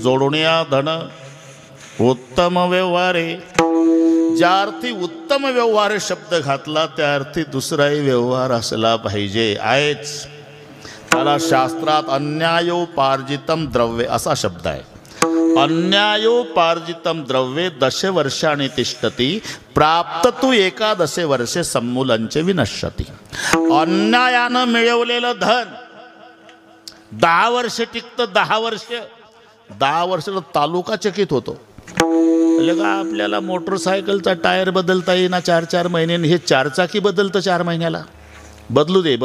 जोडून या धन उत्तम व्यवहारे. ज्या अर्थी उत्तम व्यवहार शब्द घातला त्या अर्थी दुसराही व्यवहार असला पाहिजे. आहेच. त्याला शास्त्रात अन्यायोपार्जितम द्रव्ये असा शब्द आहे. अन्यायोपार्जितम द्रव्ये दशवर्षाणि तिष्ठति प्राप्त तू एकादशे वर्षे सम्मूलंचे विनश्यति. अन्यायानं मिळवलेलं धन 10 वर्ष टिकतं. 10 वर्ष 10 वर्षाला तालुका चकित होतो. का आपल्याला मोटरसायकलचा टायर बदलता येईना 4-4 महिन्यांनी, हे 4 चाकी बदलतं 4 महिन्याला. बदलू दे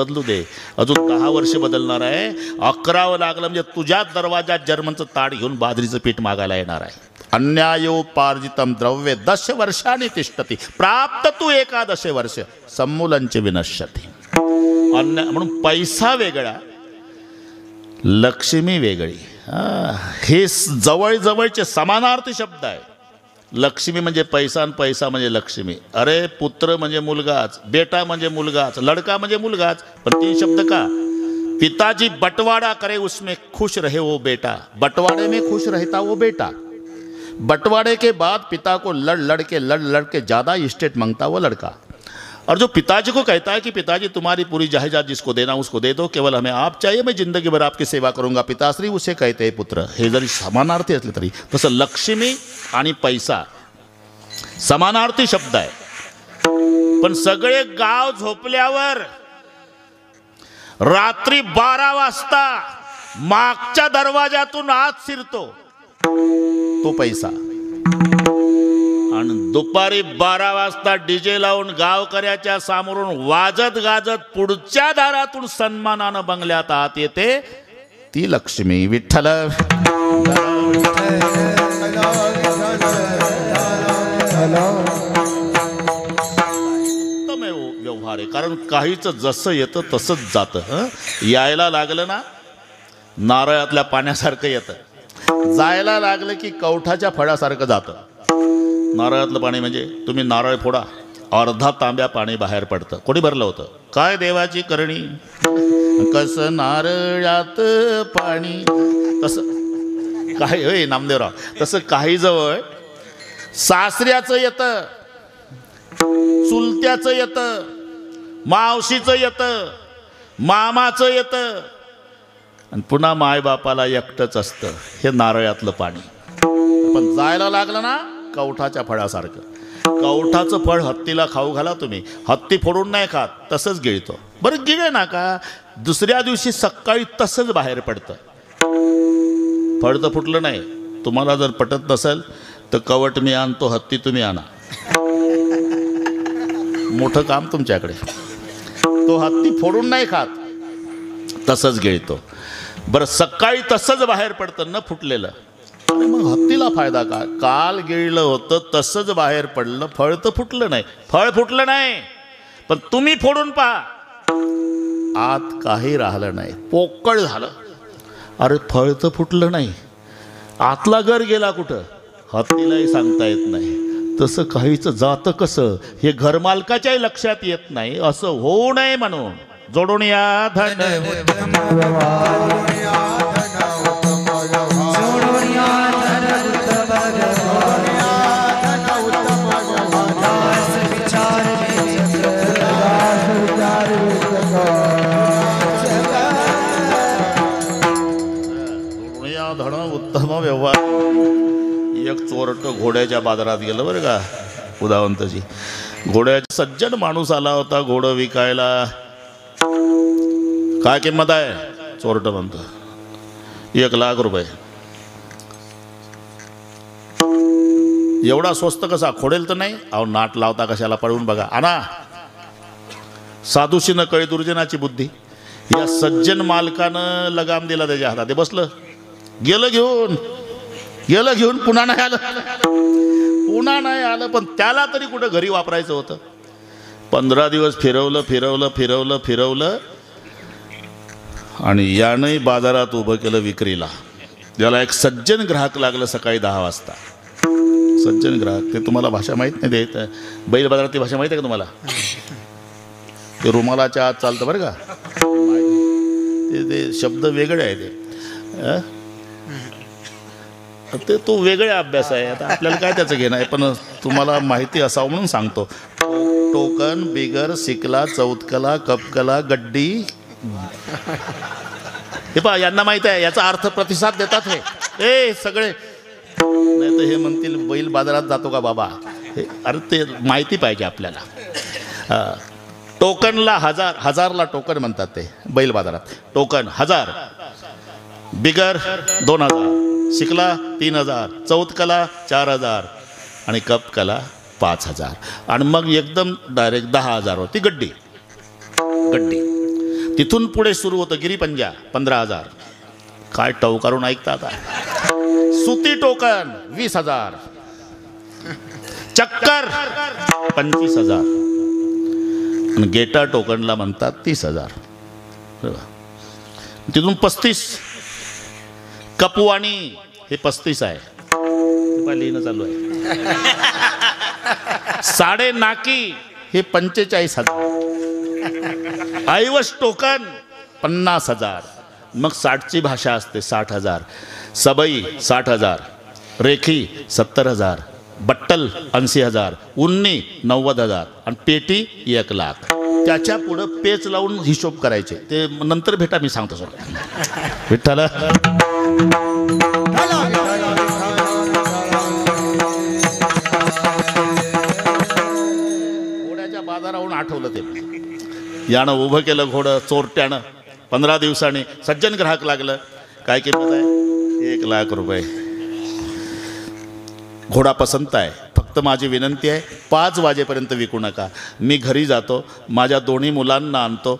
अजून 10 वर्ष बदलणार आहे. 11वं लागलं म्हणजे तुझ्याच दरवाजात जर्मनचं ताट घेऊन बाजरीचं पीठ मागायला येणार आहे. अन्यायोपार्जितम द्रव्ये 10 वर्षांनी तिष्ठति प्राप्त तू एकादशे वर्ष सम्मूलंचे विनश्यति. अन्याय म्हणून पैसा वेगळा, लक्ष्मी वेगळी. हे जवळजवळचे समानार्थी शब्द आहे. लक्ष्मी म्हणजे पैसा आणि पैसा म्हणजे लक्ष्मी. अरे पुत्र म्हणजे मुलगाच, बेटा म्हणजे मुलगाच, लड़का म्हणजे मुलगाच. पण 3 शब्द का? पिताजी बंटवारा करे उसमें खुश रहे वो बेटा, बंटवारे में खुश रहता वो बेटा. बंटवारे के बाद पिता को लड़ के ज़्यादा इस्टेट मांगता वो लड़का. और जो पिताजी को कहता है कि पिताजी तुम्हारी पूरी जायदाद जिसको देना उसको दे दो, केवल हमें आप चाहिए, मैं जिंदगी भर आपकी सेवा करूंगा पिताश्री, उसे कहते हैं पुत्र. हे जरी समानार्थी असले तरी तसं लक्ष्मी आणि पैसा समानार्थी शब्द आहे. पण सगळे गाव झोपल्यावर रात्री 12 वाजता मागच्या दरवाजातून आत शिरतो तो पैसा. आणि दुपारी 12 वाजता डीजे लावून गावकऱ्याच्या समोरून वाजत गाजत पुढच्या दारातून सन्मानानं बंगल्यात आत येते ती लक्ष्मी. विठ्ठल उत्तम व्यवहार आहे. कारण काहीच जसं येतं तसंच जातं. यायला लागलं ना नारळातल्या पाण्यासारखं येतं, जायला लागलं की कवठाच्या फळासारखं जातं. नारळातलं पाणी म्हणजे तुम्ही नारळ फोडा, अर्धा तांब्या पाणी बाहेर पडतं. कोणी भरलं होतं? काय देवाची करणी, कसं नारळात पाणी. तसं काही होय नामदेवराव, तसं काही जवळ सासऱ्याचं येतं, चुलत्याचं येतं, मावशीचं येतं, मामाचं येतं, आणि पुन्हा मायबापाला एकटंच असतं हे नारळातलं पाणी. पण जायला लागलं ना कवठाच्या फळासारखं. कवठाचं फळ हत्तीला खाऊ घाला तुम्ही, हत्ती फोडून नाही खात, तसंच गिळतो. बरं गिळे ना का दुसऱ्या दिवशी सकाळी तसंच बाहेर पडतं. फळ तर फुटलं नाही. तुम्हाला जर पटत नसेल तर कवट मी आणतो, हत्ती तुम्ही आणा, मोठं काम तुमच्याकडे. तो हत्ती फोडून नाही खात, तसंच गिळतो. बरं सकाळी तसंच बाहेर पडतं न फुटलेलं. आणि मग हत्तीला फायदा का? काल गिळलं होतं तसंच बाहेर पडलं, फळ तर फुटलं नाही. फळ फुटलं नाही पण तुम्ही फोडून पहा, आत काही राहिलं नाही, पोकळ झालं. अरे फळ तर फुटलं नाही, आतला गर गेला कुठं हत्तीलाही सांगता येत नाही. तसं काहीच जातं कसं हे घरमालकाच्याही लक्षात येत नाही. असं होऊ नये म्हणून जोडून या धन उत्तम व्यवहार. एक चोरट घोड्याच्या बाजारात गेलं बरं का, उदावंतजी. घोड्याचा सज्जन माणूस आला होता घोडं विकायला. काय किंमत आहे? चोरट म्हणतो 1,00,000 रुपये. एवढा स्वस्त कसा? खोडेल तर नाही. अहो नाट लावता कशाला, पळवून बघा, आणा. साधूशी न कळी दुर्जनाची बुद्धी. या सज्जन मालकानं लगाम दिला त्याच्या हातात, ते बसलं, गेलं घेऊन पुन्हा नाही आलं. पण त्याला तरी कुठं घरी वापरायचं होतं. 15 दिवस फिरवलं आणि यानंही बाजारात उभं केलं विक्रीला. त्याला एक सज्जन ग्राहक लागलं सकाळी 10 वाजता. सज्जन ग्राहक, ते तुम्हाला भाषा माहीत नाही. देत बैल बाजारातली भाषा माहीत आहे का तुम्हाला? ते रुमालाच्या आत चालतं बरं का, ते शब्द वेगळे आहे ते. ते तो वेगळा अभ्यास आहे, आता आपल्याला काय त्याचं घेणं आहे, पण तुम्हाला माहिती असावं म्हणून सांगतो. टोकन, बिगर, सिकला, चौथकला, कपकला, गड्डी. हे पहा, यांना माहित आहे याचा अर्थ प्रतिसाद देतात हे सगळे. नाही तर हे म्हणतील बैल बाजारात जातो का बाबा. अरे ते माहिती पाहिजे आपल्याला. टोकनला 1000, 1000ला टोकन म्हणतात ते बैल बाजारात. टोकन 1000, बिगर 2000, शिकला 3000, चौथकला 4000 आणि कपकला 5000. आणि मग एकदम डायरेक्ट 10,000 होती गड्डी. तिथून पुढे सुरू होतं गिरीपंजा 15,000. काय टवकारून ऐकता आता. सुती टोकन 20,000, चक्कर 25,000 आणि गेटा टोकनला म्हणतात 30,000. तिथून 35 कपवाणी हे 35 आहे. लिहिणं चालू आहे. साडे नाकी हे 45,000. ऐवज टोकन 50,000. मग 60ची भाषा असते 60,000. सबई 60,000, रेखी 70,000, बट्टल 80,000, उन्नी 90,000 आणि पेटी 1,00,000. त्याच्या पुढं पेच लावून हिशोब करायचे. ते नंतर भेटा, मी सांगतो सर. विठ्ठल घोड्याच्या बाजारावरून आठवलं ते. यानं उभं केलं घोडं चोरट्यानं. 15 दिवसांनी सज्जन ग्राहक लागलं. काय किंमत आहे? 1,00,000 रुपये. घोडा पसंत आहे, फक्त माझी विनंती आहे 5 वाजेपर्यंत विकू नका. मी घरी जातो, माझ्या दोन्ही मुलांना आणतो,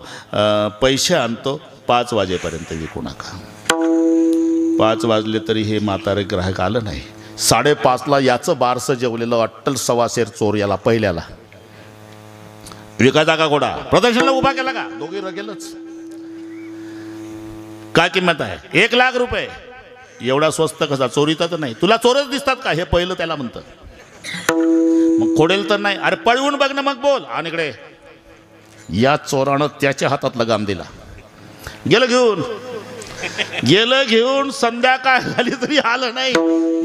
पैसे आणतो. 5 वाजेपर्यंत विकू नका. 5 वाजले तरी हे म्हातारे ग्राहक आलं नाही. 5:30ला याचं बारसं जेवलेलं अट्टल सवासेर चोर याला पहिल्याला विकायचा का घोडा? प्रदर्शनला उभा केला का? दोघे रगेलच. काय किंमत आहे? 1,00,000 रुपये. एवढा स्वस्त कसा? चोरीचा तर नाही. तुला चोरच दिसतात का? हे पहिलं त्याला म्हणतं. मग खोडेल तर नाही. अरे पळवून बघ ना, मग बोल. आणि इकडे या चोरानं त्याच्या हातात लगाम दिला. गेलं घेऊन संध्याकाळ झाली तरी आलं नाही.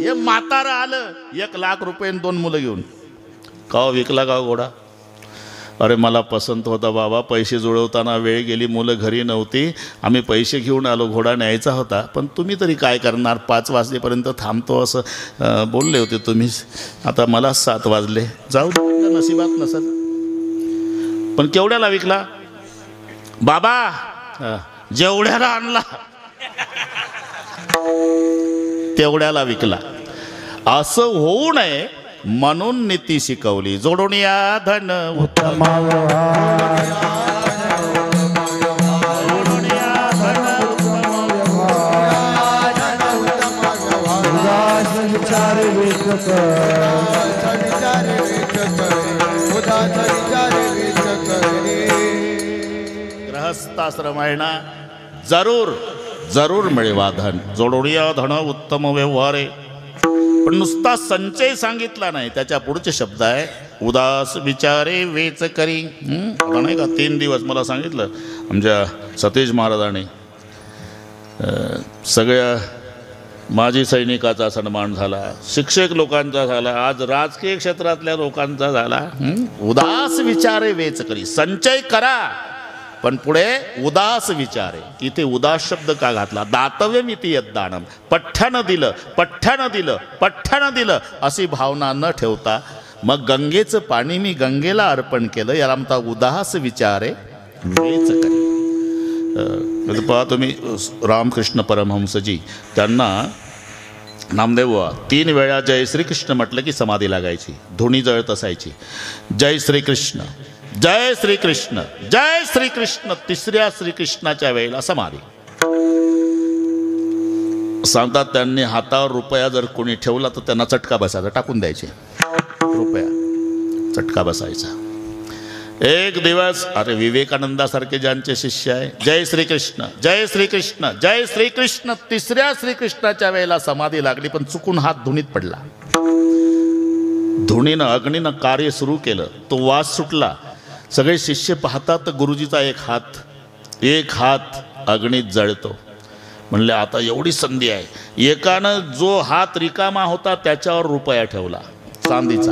हे म्हातारं आलं 1,00,000 रुपये 2 मुलं घेऊन. का विकला का घोडा? अरे मला पसंत होता बाबा, पैसे जुळवताना वेळ गेली, मुलं घरी नव्हती, आम्ही पैसे घेऊन आलो, घोडा न्यायचा होता, पण तुम्ही तरी काय करणार, 5 वाजेपर्यंत थांबतो असं बोलले होते तुम्ही. आता मला 7 वाजले, जाऊ दे, नशिबात नसल. पण केवढ्याला विकला बाबा? जेवढ्याला आणला तेवढ्याला विकला. असं होऊ नये म्हणून नीती शिकवली. जोडून या धन उत्तम, गृहस्थाश्रम आहे ना, जरूर मिळवा धन. जोडून या धन उत्तम व्यवहारे. पण नुसता संचय सांगितला नाही, त्याच्या पुढचे शब्द आहे उदास विचारे वेच करी. नाही का 3 दिवस मला सांगितलं आमच्या सतीश महाराजांनी, सगळ्या माजी सैनिकाचा सन्मान झाला, शिक्षक लोकांचा झाला, आज राजकीय क्षेत्रातल्या लोकांचा झाला. उदास विचारे वेच करी. संचय करा पण पुढे उदास विचारे. इथे उदास शब्द का घातला? दातव्यम इति यद्दानम. पठ्ठ्यानं दिलं अशी भावना न ठेवता मग गंगेचं पाणी मी गंगेला अर्पण केलं, याला म्हणता उदास विचारे वेच करी. पहा तुम्ही रामकृष्ण परमहंसजी, त्यांना नामदेव 3 वेळा जय श्रीकृष्ण म्हटलं की समाधी लागायची, धुणी जळत असायची. जय श्रीकृष्ण, जय श्रीकृष्ण, जय श्रीकृष्ण. 3ऱ्या श्रीकृष्णाच्या वेळेला समाधी. सांगतात त्यांनी हातावर रुपया जर कोणी ठेवला तर त्यांना चटका बसायचा, टाकून द्यायचे रुपया, चटका बसायचा. एक दिवस, अरे विवेकानंदासारखे ज्यांचे शिष्य आहे, जय श्रीकृष्ण, जय श्रीकृष्ण, जय श्रीकृष्ण. 3ऱ्या श्रीकृष्णाच्या वेळेला समाधी लागली, पण चुकून हात धुणीत पडला. धुणीनं अग्नीनं कार्य सुरू केलं, तो वास सुटला. सगळे शिष्य पाहतात तर गुरुजीचा एक हात अग्नीत जळतो. म्हणले आता एवढी संधी आहे. एकानं जो हात रिकामा होता त्याच्यावर रुपया ठेवला चांदीचा.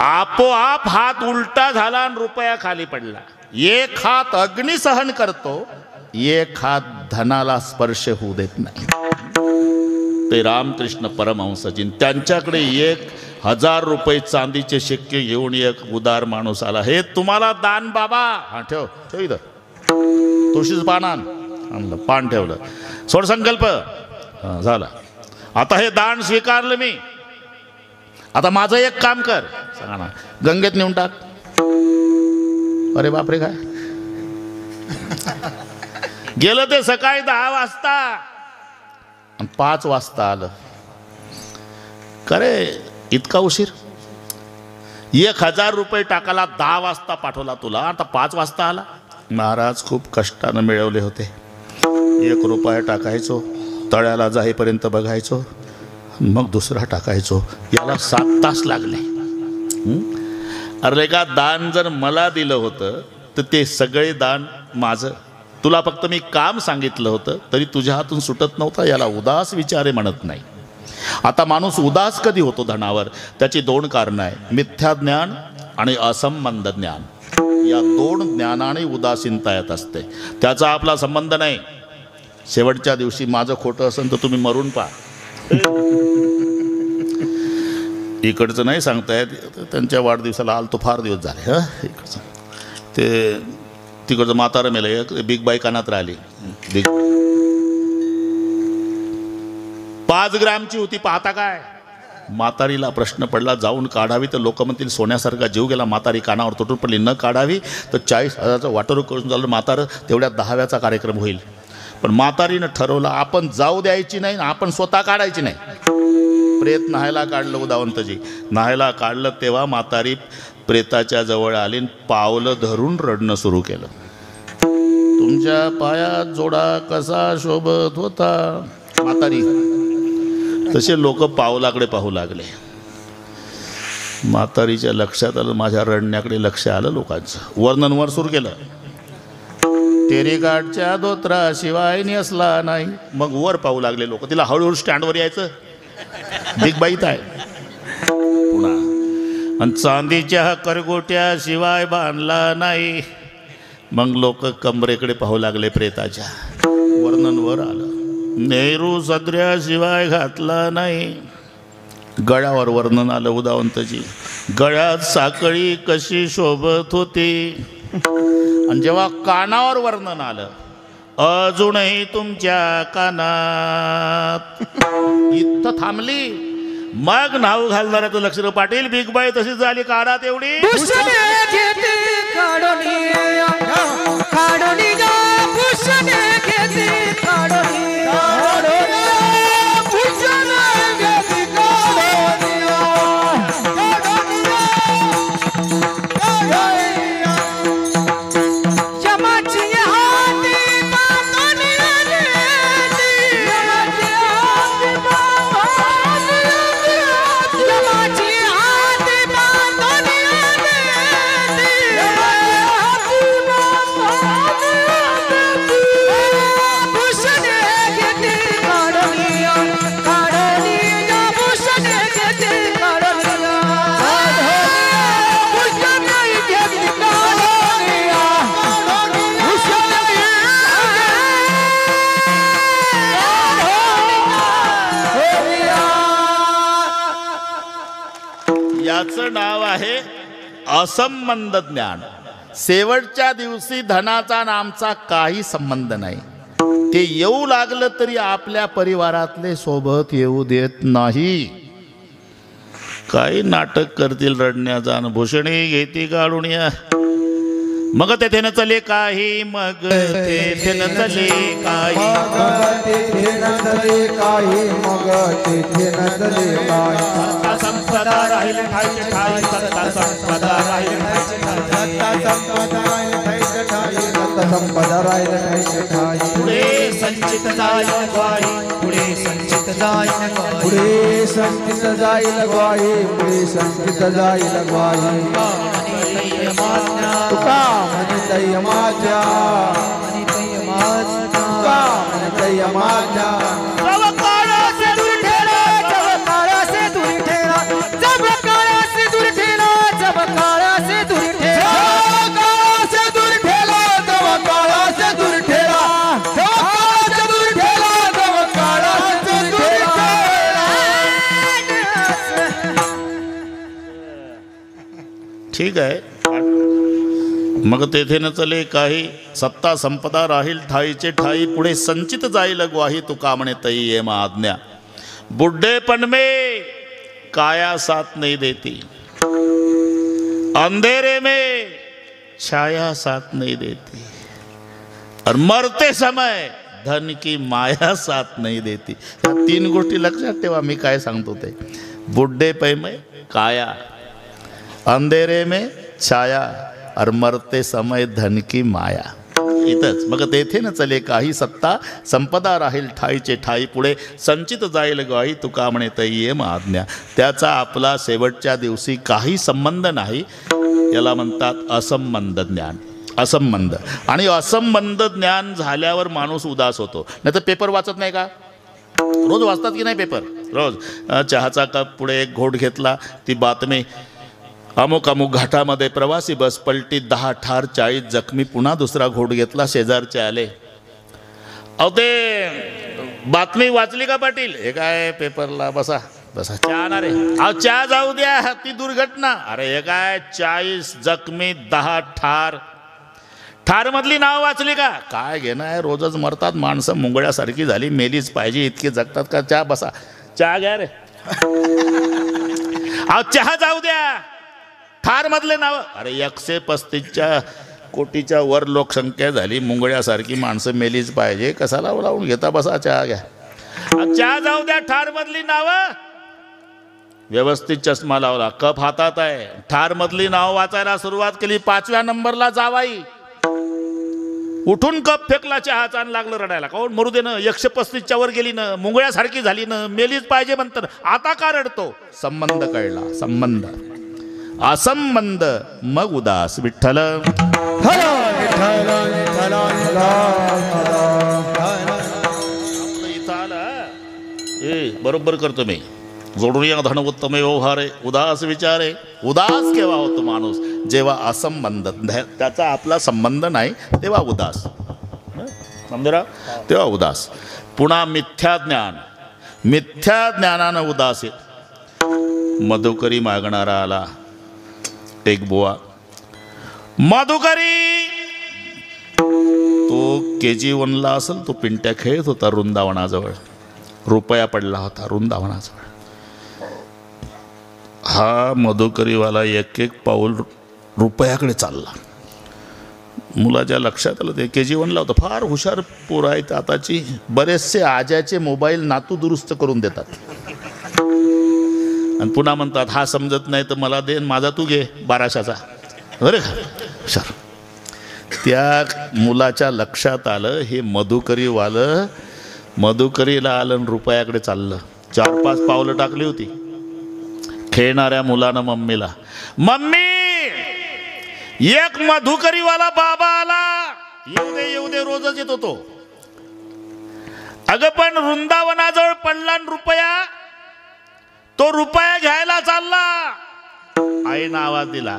आपोआप हात उलटा झाला आणि रुपया खाली पडला. एक हात अग्नी सहन करतो, एक हात धनाला स्पर्श होऊ देत नाही. ते रामकृष्ण परमहंसजी, त्यांच्याकडे 1000 रुपये चांदीचे शिक्के घेऊन एक उदार माणूस आला. हे तुम्हाला दान बाबा. हा ठेव ठेव इथं. तुळशीचं पान आणलं, पान ठेवलं. सोड संकल्प झाला. आता हे दान स्वीकारलं मी. आता माझं एक काम कर. सांगा ना, गंगेत नेऊन टाक. अरे बापरे, काय गेलं ते सकाळी 10 वाजता आणि 5 वाजता आलं. करे इतका उशीर? 1000 रुपये टाकायला 10 वाजता पाठवला तुला, आता 5 वाजता आला. महाराज खूप कष्टानं मिळवले होते. 1 रुपया टाकायचो, तळ्याला जाईपर्यंत बघायचो, मग दुसरा टाकायचो. याला 7 तास लागले. अरे का दान जर मला दिलं होतं तर ते सगळे दान माझं. तुला फक्त मी काम सांगितलं होतं तरी तुझ्या हातून सुटत नव्हता. याला उदास विचारे म्हणत नाही. आता माणूस उदास कधी होतो धनावर? त्याची 2 कारणं आहे, मिथ्या ज्ञान आणि असंबंध ज्ञान. या 2 ज्ञानाने उदासीनता येत असते. त्याचा आपला संबंध नाही. शेवटच्या दिवशी माझं खोटं असेल तर तुम्ही मरून पहा. इकडचं नाही सांगता येत. त्यांच्या वाढदिवसाला आलतो, फार दिवस झाले. इकडचं ते तिकडचं म्हातारं मेलं. एक बिग बाई कानात राहिली. 5 ग्रामची होती. पाहता काय? म्हातारीला प्रश्न पडला, जाऊन काढावी तर लोक म्हणतील सोन्यासारखा जीव गेला. म्हातारी कानावर तुटून पडली. न काढावी तर 40,000चं वाटोरं करून झालं. म्हातारं तेवढ्या 10व्याचा कार्यक्रम होईल. पण म्हातारीनं ठरवलं आपण जाऊ द्यायची नाही, आपण स्वतः काढायची नाही. प्रेत न्हायला काढलं उदावंतजी. न्हायला काढलं तेव्हा म्हातारी प्रेताच्या जवळ आली, पावलं धरून रडणं सुरू केलं. तुमच्या पायात जोडा कसा शोभत होता म्हातारी. तसे लोक पावलाकडे पाहू लागले. म्हातारीच्या लक्षात आलं, माझ्या रडण्याकडे लक्ष आलं लोकांचं. वर्णनवर सुरू केलं. तेरेगाडच्या धोत्राशिवाय नेसला नाही. मग वर पाहू लागले लोक. तिला हळूहळू स्टँडवर यायचं. बिग बाईत आहे पुन्हा. आणि चांदीच्या करगोट्याशिवाय बांधला नाही. मग लोक कमरेकडे पाहू लागले प्रेताच्या. वर्णनवर आलं. नेहरू सदऱ्याशिवाय घातला नाही. गळ्यावर वर्णन आलं उदावंतजी. गळ्यात साखळी कशी शोभत होती. आणि जेव्हा कानावर वर्णन आलं, अजूनही तुमच्या कानात. इथं थांबली. मग नाव घालणाऱ्याचं लक्ष. पाटील बिग बाई तशीच झाली. काढा तेवढी. याचं नाव आहे असंबंध ज्ञान. शेवटच्या दिवशी धनाचा आणि आमचा काही संबंध नाही. ते येऊ लागलं तरी आपल्या परिवारातले सोबत येऊ देत नाही. काही नाटक करतील रडण्याचा. आणि भूषणी घेती काढून या. मग तेथे न चले काही. मग तेथे न चले काही. मग तेथे न चले काही. संपदा राहील ठाई ठाई. सत्ता संपदा राहील ठाई ठाई. संपदा राहील ठाई ठाई. पुढे संचित जाईल ग्वाही. पुढे संचित जाईल ग्वाही. पुढे संचित जाईल ग्वाही. पुढे संचित जाईल ग्वाही. तुका म्हणतय माझ्या. कामने यमाज्ञा जब काळा से दूर ठेला जब काळा से दूर ठेला जब काळा से दूर ठेला जब काळा से दूर ठेला काळा से दूर ठेला जब काळा से दूर ठेला जब काळा से दूर ठेला ठीक आहे. मग तेथे न चले काही सत्ता संपदा राहील ठाईचे ठाई पुढे संचित जाईल ग्वाही तू कामणे तई ये मा आज्ञा बुढ़ेपन में काया साथ नहीं देती अंधेरे में छाया साथ नहीं देती और मरते समय धन की माया साथ नहीं देती. या तीन गोष्टी लक्षात ठेवा. मी काय सांगतो ते. बुढ़ेपन में काया, अंधेरे में छाया और मरते समय धन की माया. इथंच मग तेथे न चले काही सत्ता संपदा राहील ठाईचे ठाई पुढे संचित जाईल ग्वाही तुका म्हणे तई ये आज्ञा. त्याचा आपला शेवटच्या दिवशी काही संबंध नाही. याला म्हणतात असंबंध ज्ञान. असंबंध. आणि असंबंध ज्ञान झाल्यावर माणूस उदास होतो. नाही तर पेपर वाचत नाही का? रोज वाचतात की नाही पेपर? रोज. चहाचा कप पुढे एक घोट घेतला, ती बातमी अमुक अमुक घाटामध्ये प्रवासी बस पलटी 10 ठार 40 जखमी. पुन्हा दुसरा घोट घेतला, शेजारचे आले. अहो ते बातमी वाचली का पाटील? हे काय पेपरला बसा बसा चहा ना रे. अहो चहा जाऊ द्या, ती दुर्घटना. अरे हे काय 40 जखमी 10 ठार. ठार मधली नाव वाचली का? काय घेणं आहे, रोजच मरतात माणसं. मुंगळ्यासारखी झाली, मेलीच पाहिजे इतकी जगतात का? चहा बसा, चहा घ्या रे. अहो चहा जाऊ द्या, ठार मधले नाव. अरे 135 कोटीच्या वर लोकसंख्या झाली, मुंगळ्यासारखी माणसं मेलीच पाहिजे. कसाला लावून घेता? बसा चहा घ्या. चहा जाऊ द्या, ठार मधली नावं. व्यवस्थित चष्मा लावला, कप हातात आहे, ठार मधली नाव वाचायला सुरुवात केली. 5व्या नंबरला जावाई उठून कप फेकला चहाचा आणि लागलं रडायला. काऊन? मरू दे ना, 135च्या वर गेली ना, मुंगळ्यासारखी झाली ना, मेलीच पाहिजे म्हणतं. आता का रडतो? संबंध कळला. संबंध. असंबंध मग उदास. विठ्ठल इथं आला. बरोबर करतो मी. जोडून या धन उत्तम व्यवहारे उदास विचारे. उदास केव्हा होतो माणूस? जेव्हा असंबंध, त्याचा आपला संबंध नाही तेव्हा उदास. समजरा? तेव्हा उदास. पुन्हा मिथ्या ज्ञान. मिथ्या ज्ञानानं उदास आहे. मधुकरी मागणारा आला. एक बुवा मधुकरी, तो KG1ला असेल. तो पिंट्या खेळत होता वृंदावनाजवळ. रुपया पडला होता वृंदावनाजवळ. हा मधुकरीवाला एक एक पाऊल रुपयाकडे चालला. मुलाच्या लक्षात आलं ते KG1ला होतं. फार हुशार पोरं आहेत आताची. बरेचसे आज्याचे मोबाईल नातू दुरुस्त करून देतात आणि पुन्हा म्हणतात हा समजत नाही तर मला दे, माझा तू घे 1200चा. अरे हुशार. त्या मुलाच्या लक्षात आलं हे मधुकरीवालं. मधुकरीला आलं आणि रुपयाकडे चाललं. 4-5 पावलं टाकली होती. खेळणाऱ्या मुलानं मम्मीला, मम्मी एक मधुकरीवाला बाबा आला. येऊ दे रोजच येतो तो. अगं पण वृंदावनाजवळ पडला रुपया. तो रुपया घ्यायला चालला. आईनं आवाज दिला,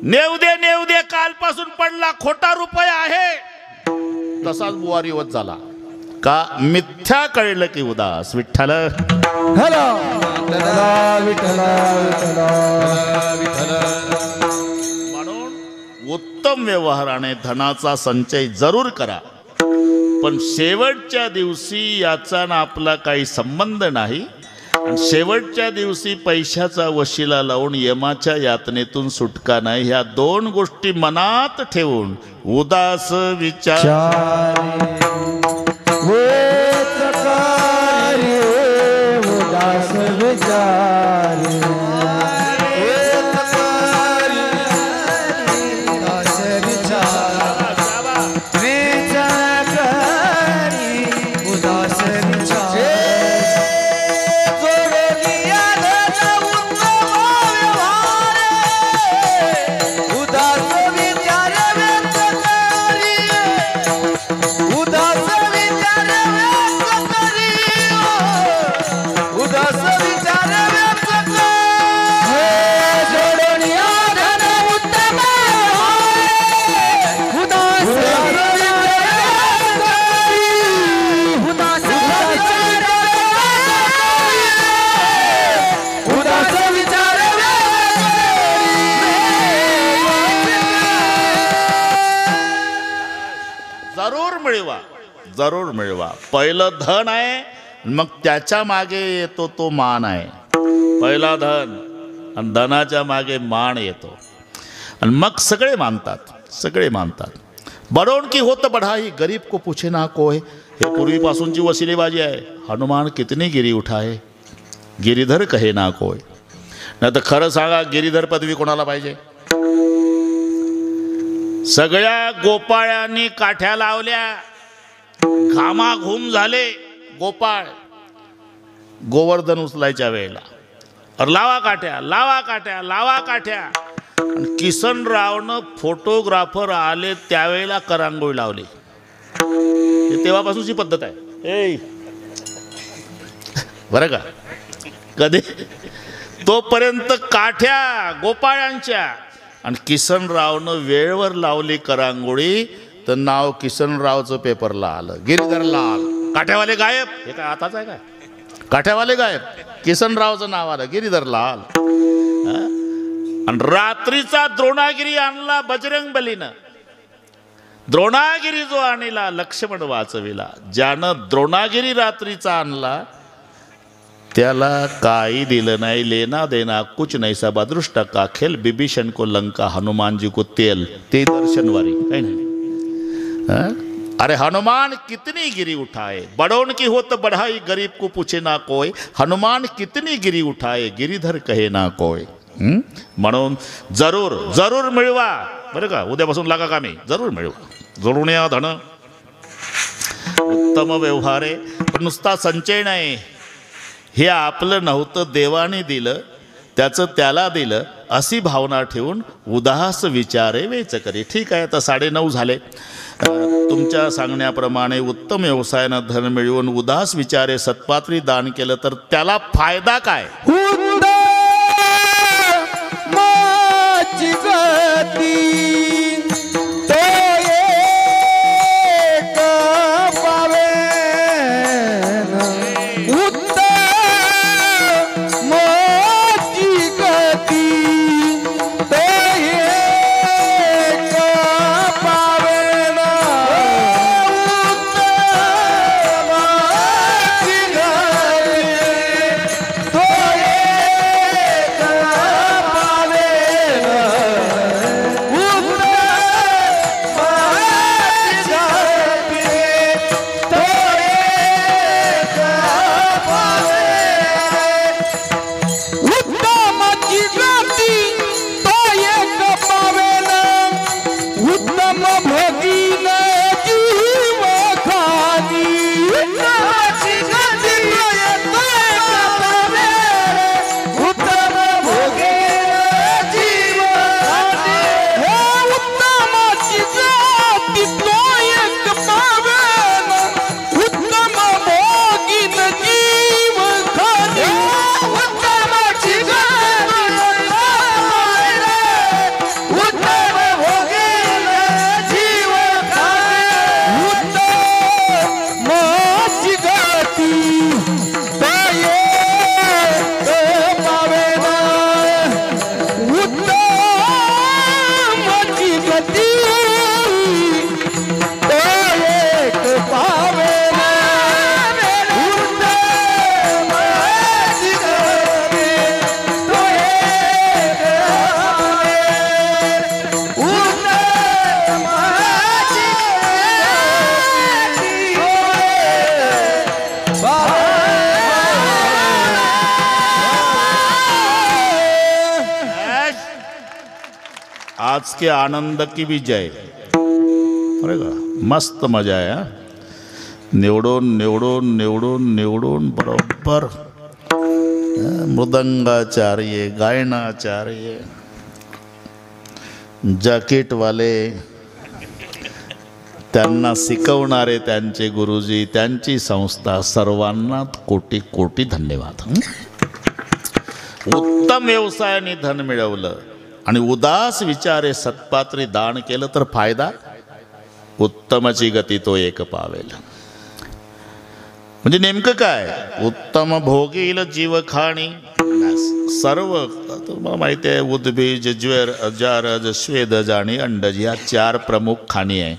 नेऊ दे कालपासून पडला, खोटा रुपया आहे. तसाच बुवारी होत झाला. का? मिथ्या कळलं की उदास. विठ्ठल म्हणून उत्तम व्यवहाराने धनाचा संचय जरूर करा, पण शेवटच्या दिवशी याचा ना आपला काही संबंध नाही. शेवटच्या दिवसी पैशाचा वशिला लावून यमाच्या यातनेतून सुटका नाही. ह्या 2 गोष्टी मनात ठेवून उदास विचार उदास विचार उदास जरूर मिळवा. पहिलं धन आहे, मग त्याच्या मागे येतो तो मान आहे. पहिला धन आणि धनाच्या मागे मान येतो आणि मग सगळे मानतात. बडोन की होत बढाई गरीब को पूछे ना कोय, हे पूर्वीपासूनची वसिलेबाजी आहे. हनुमान कितनी गिरी उठाए गिरीधर कहे ना कोय. नाही तर खरं सांगा, गिरीधर पदवी कोणाला पाहिजे? सगळ्या गोपाळांनी काठ्या लावल्या, घामाघूम झाले गोपाळ गोवर्धन उचलायच्या वेळेला. लावा काठ्या. आणि किसनरावनं फोटोग्राफर आले त्यावेळेला करांगोळी लावली. तेव्हापासूनची पद्धत आहे बरं का. कधी तोपर्यंत काठ्या गोपाळांच्या, आणि किसनरावनं वेळेवर लावली करांगोळी तर नाव किसनरावचं पेपरला आलं, गिरीधर लाल. काठ्यावाले गायब. हे काय आताच आहे काय? काठ्यावाले गायब, किसनरावचं नाव आलं गिरीधर लाल. आणि रात्रीचा द्रोणागिरी आणला बजरंग बलीनं. द्रोणागिरी जो आणला लक्ष्मण वाचविला. ज्यानं द्रोणागिरी रात्रीचा आणला त्याला काही दिलं नाही. लेना देना कुछ नहीं, सब अदृष्ट का खेल. बिभीषण को लंका, हनुमान जी को तेल. ते दर्शनवारी काही नाही. अरे हनुमान कितनी गिरी उठाए, बड़ोन की होत बढ़ाई गरीब को पूछे ना कोय. हनुमान कितनी गिरी उठाए गिरीधर कहे ना कोय. म्हणून जरूर मिळवा बरं का. उद्यापासून लागा कामी, जरूर मिळवा. जोडून या धन. उत्तम व्यवहार आहे, पण नुसता संचय नाही. हे आपलं नव्हतं, देवाने दिलं, त्याचं त्याला दिलं अशी भावना ठेवून उदास विचारे वेच करी. ठीक आहे, आता 9:30 झाले. तुमच्या सांगण्याप्रमाणे उत्तम व्यवसायानं धन मिळवून उदास विचारे सत्पात्री दान केलं तर त्याला फायदा काय? आज के आनंद की भी जय. अरे का मस्त मजा आहे. निवडून बरोबर मृदंगाचार्य, गायनाचार्य, जॅकेटवाले, त्यांना शिकवणारे त्यांचे गुरुजी, त्यांची संस्था, सर्वांना कोटी कोटी धन्यवाद. उत्तम व्यवसायाने धन मिळवलं आणि उदास विचारे सत्पात्री दान केलं तर फायदा. उत्तमची गती तो एक पावेल. म्हणजे नेमकं काय? उत्तम भोगील जीवखाणी. सर्व तुम्हाला माहिती आहे, उद्बीज, ज्वर, अजारज, स्वेदज आणि अंडज या 4 प्रमुख खाणी आहे.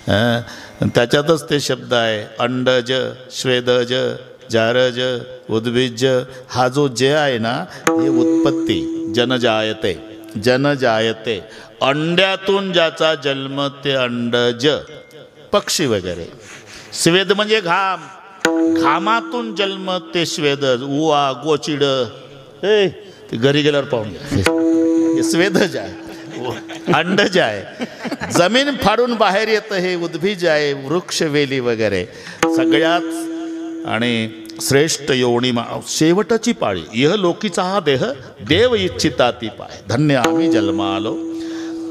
त्याच्यातच ते शब्द आहे अंडज स्वेदज जारज उद्भिज. हा जो जे आहे ना हे उत्पत्ती जनजायते जनजायते. अंड्यातून ज्याचा जन्म ते अंडज पक्षी वगैरे. स्वेद म्हणजे घाम, घामातून जन्म ते स्वेद. उवा गोचिड हे ते घरी गेल्यावर पाहून घ्या. स्वेदज आहे, अंडज आहे. जमीन फाडून बाहेर येतं हे उद्भिज आहे, वृक्ष वेली वगैरे. सगळ्यात आणि श्रेष्ठ योनी शेवटची पाळी इह लोकीचा हा देह देव इच्छिता ती पाय. धन्य आम्ही जन्मा आलो.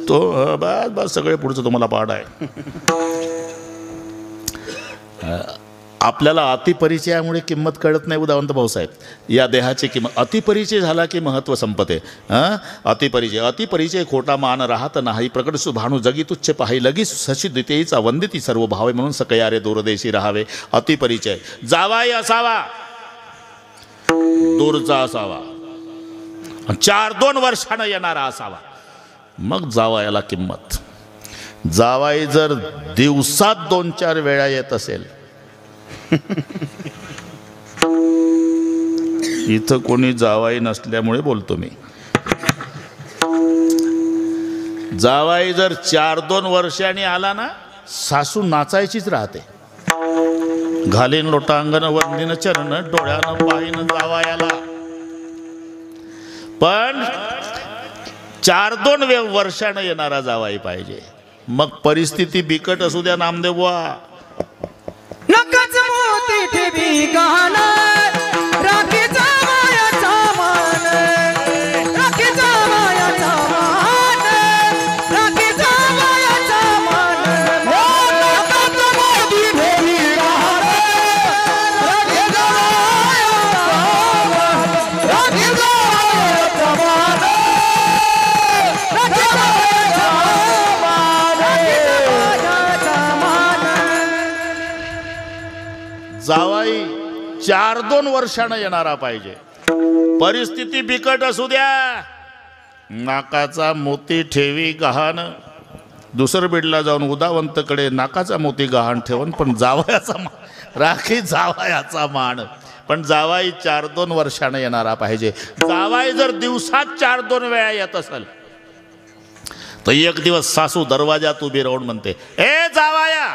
तो बस बस सगळे पुढचं तुम्हाला पाठ आहे. आपल्याला अतिपरिचयामुळे किंमत कळत नाही उदावंत भाऊसाहेब. या देहाची किंमत अतिपरिचय झाला की महत्त्व संपते. अतिपरिचय अतिपरिचय खोटा मान राहत नाही. प्रकट सुभाणू जगी तुच्छ पाही लगी शशी द्वितीयीचा वंदिती सर्व भावे म्हणून सकयारे दूरदेशी राहावे. अतिपरिचय जावाई असावा, दूरचा असावा, 4-2 वर्षानं येणारा असावा, मग जावायाला किंमत. जावाई जर दिवसात 2-4 वेळा येत असेल, इथं कोणी जावाई नसल्यामुळे बोलतो मी. जावाई जर 4-2 वर्षांनी आला ना, सासू नाचायचीच राहते. घालीन लोटांगण वंदीन चरण डोळ्यानं पाहिन जावायाला. पण 4-2 वर्षानं येणारा जावाई पाहिजे. मग परिस्थिती बिकट असू द्या नामदेवा. नकच मोती ठेवी गहाण राखी जावयाचा मान, राखी जावयाचा मान, राखी जावयाचा मान. नकच मोती ठेवी गहाण राखी जावयाचा मान, राखी जावयाचा मान, राखी जावयाचा मान, राखी जावयाचा मान. जावाई 4-2 वर्षानं येणारा पाहिजे. परिस्थिती बिकट असू द्या, नाकाचा मोती ठेवी गहाण. दुसरं बिडला जाऊन उदावंतकडे नाकाचा मोती गहाण ठेवून पण जावयाचा राखी जावयाचा मान. पण जावाई 4-2 वर्षानं येणारा पाहिजे. जावाई जर दिवसात 4-2 वेळा येत असेल तर एक दिवस सासू दरवाजात उभी राहून म्हणते, ए जावाया,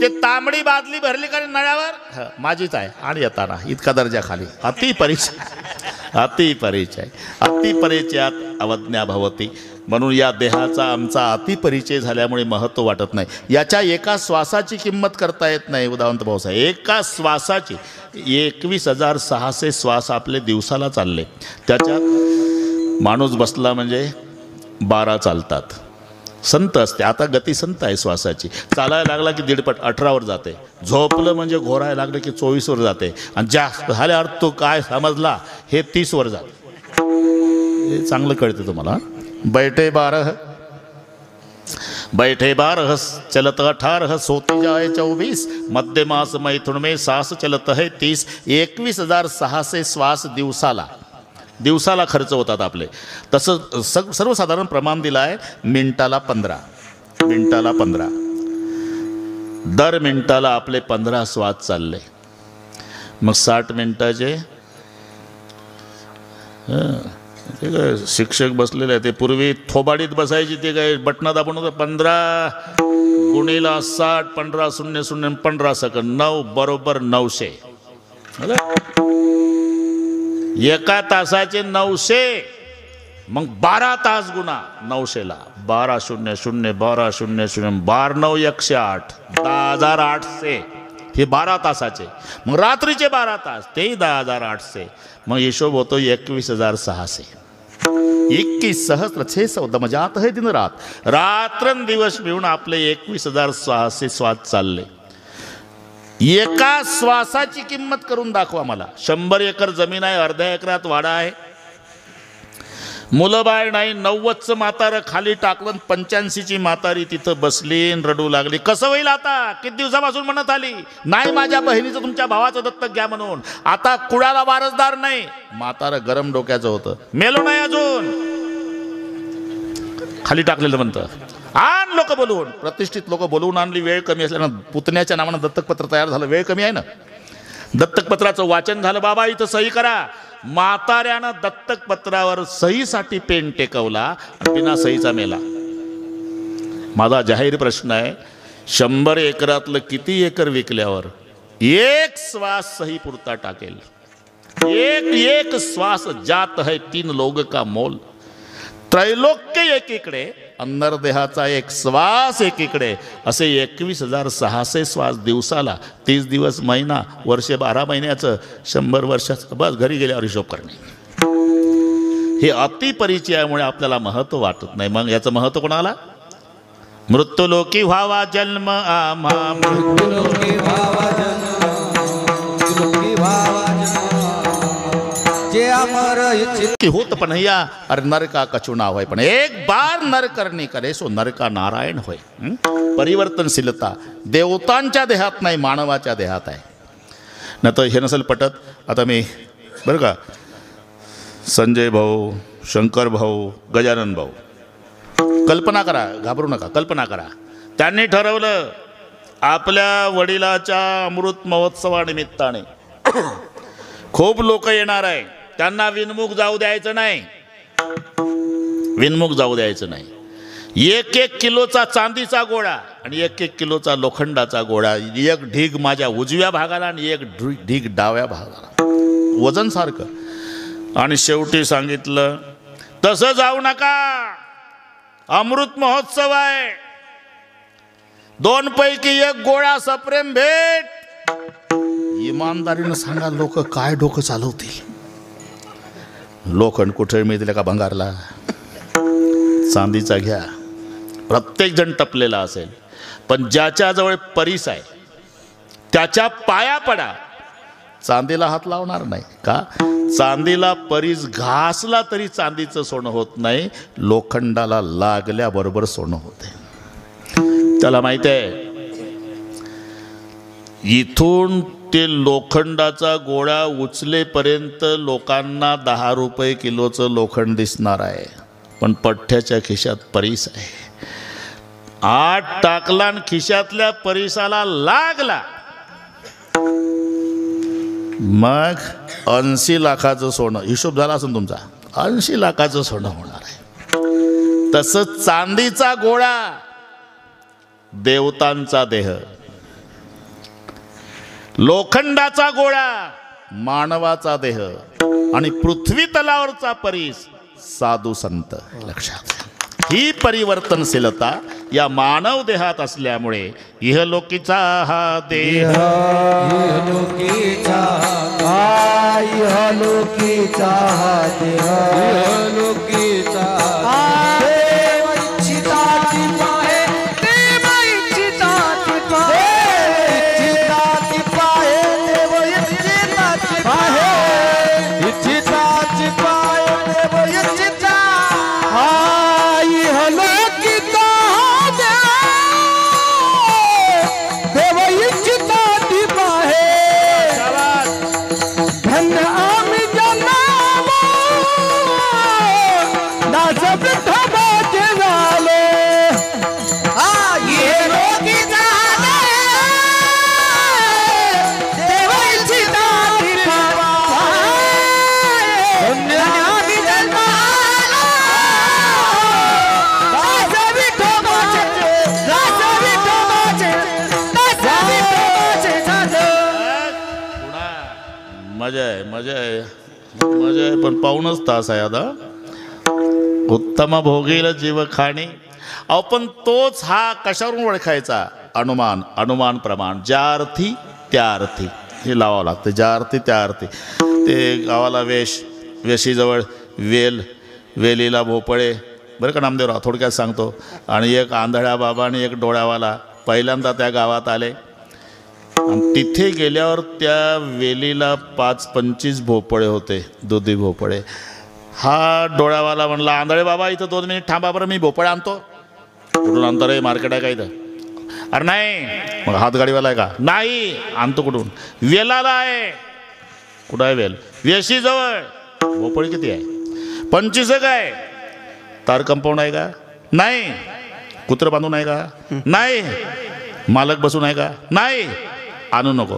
ते तांबडी बादली भरली का नळ्यावर? माझीच आहे आणि येताना इतका दर्जा खाली. अतिपरिचय अतिपरिचय अतिपरिचयात अवज्ञा भवती. म्हणून या देहाचा आमचा अतिपरिचय झाल्यामुळे महत्त्व वाटत नाही. याच्या एका श्वासाची किंमत करता येत नाही उदावंत भाऊसाहेब. एका श्वासाची 21,600 श्वास आपले दिवसाला चालले. त्याच्यात माणूस बसला म्हणजे 12 चालतात. संत असते. आता गती संत आहे श्वासाची. चालायला लागला की 1.5 18वर जाते. झोपलं म्हणजे घोरायला लागलं की 24वर जाते. आणि जास्त झाल्यावर तो काय समजला हे 30वर जाते. हे चांगलं कळते तुम्हाला. बैठे 12 चलत 18 सोती जाए 24 मध्य मास मैथुन में सांस चलत है 30. 21,600 श्वास दिवसाला खर्च होतात आपले. तसं सर्वसाधारण प्रमाण दिलं आहे मिनिटाला 15. दर मिनिटाला आपले 15 श्वास चालले. मग 60 मिनिटाचे ते काय शिक्षक बसलेले आहे. ते पूर्वी थोबाडीत बसायची. ते काय बटना दाबून होतं. 15 गुणिला 60 15 15 सेकंद 9 बरोबर 900. एका तासाचे 900. मग 12 तास गुणा 900ला 12 0 0 12 0 0 12 9 108 10,800. हे 12 तासाचे. मग रात्रीचे 12 तास तेही 10,800. मग हिशोब होतो 21,600. 21 सहस्त्र 600 दमजात है दिन रात. रात्रंदिवस मिळून आपले 21,600 श्वास चालले. एका श्वासाची किंमत करून दाखवा मला. 100 एकर जमीन आहे, अर्ध्या एकरात वाडा आहे, मुलं बाळ नाही, 90चं म्हातारं खाली टाकलं, 85ची म्हातारी तिथं बसली रडू लागली. कसं होईल आता? किती दिवसापासून म्हणत आली नाही माझ्या बहिणीचं तुमच्या भावाचं दत्तक घ्या म्हणून. आता कुळाला वारसदार नाही. म्हातारं गरम डोक्याचं होतं. मेलो नाही अजून. खाली टाकलेलं म्हणतं आण लोक बोलवून, प्रतिष्ठित लोक बोलवून आणली. वेळ कमी असल्यानं पुतण्याच्या नावानं दत्तकपत्र तयार झालं. वेळ कमी आहे ना. दत्तकपत्राचं वाचन झालं. बाबा इथं सही करा. म्हाताऱ्यानं दत्तकपत्रावर सहीसाठी पेन टेकवला, बिना सहीचा मेला. माझा जाहीर प्रश्न आहे, 100 एकरातलं किती एकर विकल्यावर एक श्वास सही पुरता टाकेल? एक श्वास जात है 3 लोग का मोल. त्रैलोक्य एकीकडे, अंतर्देहाचा एक श्वास एकीकडे, असे 21,600 श्वास दिवसाला, 30 दिवस महिना, वर्षे 12 महिन्याचं, 100 वर्षाचं. बस घरी गेल्यावर हिशोब करणे. हे अतिपरिचयामुळे आपल्याला महत्व वाटत नाही. मग याचं महत्व कोणाला? मृत्यूलोकी व्हावा जन्म आम्हा, मृत्युलोकी व्हावा जन्म, मृत्युलोकी व्हावा जन्म, जे अमर इच्छित की होत पण या अरे नरका कछु नाव है, पण एक बार नर करणे करे सो नरका नारायण होय. परिवर्तनशीलता देवतांच्या देहात नाही, मानवाच्या देहात आहे. न तर हे नसेल पटत. आता मी बरं का, संजय भाऊ, शंकर भाऊ, गजानन भाऊ, कल्पना करा, घाबरू नका, कल्पना करा. त्यांनी ठरवलं आपल्या वडिलाच्या अमृत महोत्सवानिमित्ताने खूप लोक येणार आहे, त्यांना विनमुख जाऊ द्यायचं नाही. विनमुख जाऊ द्यायचं नाही. 1-1 किलोचा चांदीचा गोळा आणि 1-1 किलोचा लोखंडाचा गोळा, एक ढीग माझ्या उजव्या भागाला आणि एक ढीग डाव्या भागाला, वजन सारखं. आणि शेवटी सांगितलं तसं जाऊ नका, अमृत महोत्सव आहे, 2 पैकी 1 गोळा सप्रेम भेट. इमानदारीनं सांगा, लोक काय डोकं चालवतील? लोखंड कुठे मिळतील का भंगारला? चांदीचा घ्या. प्रत्येक जण टपलेला असेल, पण ज्याच्याजवळ परीस आहे त्याच्या पाया पडा. चांदीला हात लावणार नाही का? चांदीला परीस घासला तरी चांदीचं सोनं होत नाही, लोखंडाला लागल्याबरोबर सोनं होते. त्याला माहिती आहे इथून ते लोखंडाचा गोळा उचलेपर्यंत लोकांना 10 रुपये किलोचं लोखंड दिसणार आहे, पण पठ्ठ्याच्या खिशात परीस आहे. 8 टाकला आणि खिशातल्या परीसाला लागला, मग 80 लाखाचं सोनं, हिशोब झाला असेल तुमचा, 80 लाखाचं सोनं होणार आहे. तसंच चांदीचा गोळा देवतांचा देह, लोखंडाचा गोळा मानवाचा देह आणि पृथ्वी तलावरचा परीस साधू संत. लक्षात घ्या, ही परिवर्तनशीलता या मानव देहात असल्यामुळे इहलोकीचा हा देह, इहलोकीचा इहलोकीचा देह, इहलोकीचा देव इच्छिताती पाहे, देव इच्छिताती पाहे, इच्छिताची पाहे, देव इच्छिताची पाहे, इच्छिताची पाहे, देव इच्छिता. इहलोकीचा देव इच्छिताती पाहे, धन्य आम्ही जन्माला दास विठोबाचे झाले. इहलोकीचा देव इच्छिताती पाहे, धन्य आम्ही जन्माला दास विठोबाचे, दास विठोबाचे, दास विठोबाचे झाले. मजा आहे, मजा आहे, मजा आहे. पण पाऊणच तास आहे आता. उत्तम भोगील जीव खाणे. अहो पण तोच हा कशावरून ओळखायचा? अनुमान, अनुमान प्रमाण. ज्या अर्थी त्या अर्थी हे लावावं लागतं. ज्या अर्थी त्या अर्थी. ते गावाला वेशीजवळ वेलीला भोपळे, बरं का नामदेवराव, थोडक्यात सांगतो. आणि एक आंधळ्या बाबा आणि एक डोळ्यावाला पहिल्यांदा त्या गावात आले. आणि तिथे गेल्यावर त्या वेलीला 5-25 भोपळे होते, दुधी भोपळे. हा डोळ्यावाला म्हणला, आंधळे बाबा इथं 2 मिनिट थांबा बरं, मी भोपळे आणतो. कुठून आणतो रे? मार्केट आहे का इथं? अरे नाही. मग हातगाडीवाला आहे का? नाही. आणतो कुठून? वेलाला आहे. कुठं आहे वेल? वेशीजवळ. भोपळे किती आहे? 25 काय? तार कंपाऊंड आहे का? नाही. कुत्र बांधून आहे का? नाही. मालक बसून आहे का? नाही. आणू नको